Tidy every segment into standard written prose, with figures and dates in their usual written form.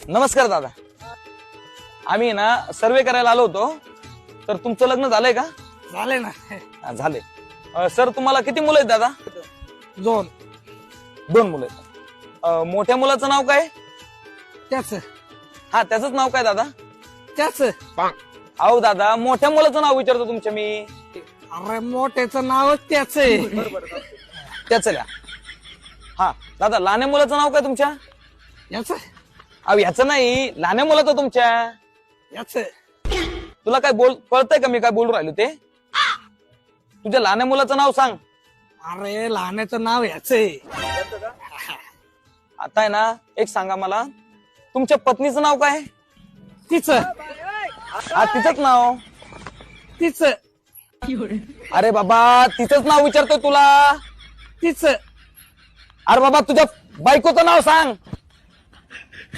नमस्कार दादा. आम्ही ना सर्वे करायला आलो होतो. तर तुमचं लग्न झालंय का? झाले ना. झाले. सर तुम्हाला किती मुलं आहेत दादा? 2. 2 मुलं आहेत. मोठ्या मुलाचं नाव काय? त्याच हा त्याच नाव काय दादा? त्याच अहो दादा मोठ्या मुलाचं नाव विचारतो तुमच्या मी. अरे मोठ्याचं नावच त्याच आहे. त्याच द्या. हा दादा लहान्या मुलाचं नाव काय तुमच्या? याच अहो ह्याचं नाही, लहान्या मुलाचं तुमच्या. याच तुला काय कळतंय का मी काय बोलू राहिलो ते? तुझ्या लहान्या मुलाचं नाव सांग. अरे लहानाचं नाव याच आहे. आता आहे ना एक सांगा मला, तुमच्या पत्नीचं नाव काय? तिच हा तिचंच नाव. तिच अरे बाबा तिचंच नाव विचारतोय तुला. तिच अरे बाबा तुझ्या बायकोचं नाव सांग.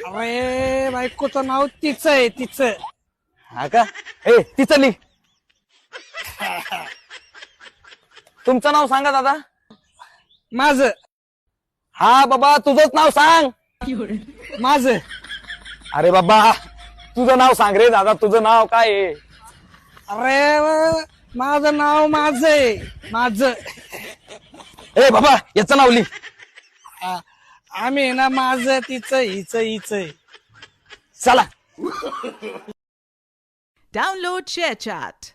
अरे बायकोचं नाव तिच आहे. तिच हा का? ए तिचं लिह. तुमचं नाव सांगा दादा. माझ हा बाबा तुझंच नाव सांग. माझ अरे बाबा तुझं नाव सांग रे दादा. तुझं नाव काय आहे? अरे माझं नाव माझ आहे. माझ ए बाबा याचं नाव लिह. आम्ही ना माझ तिच हिच हिच चला. Download ShareChat.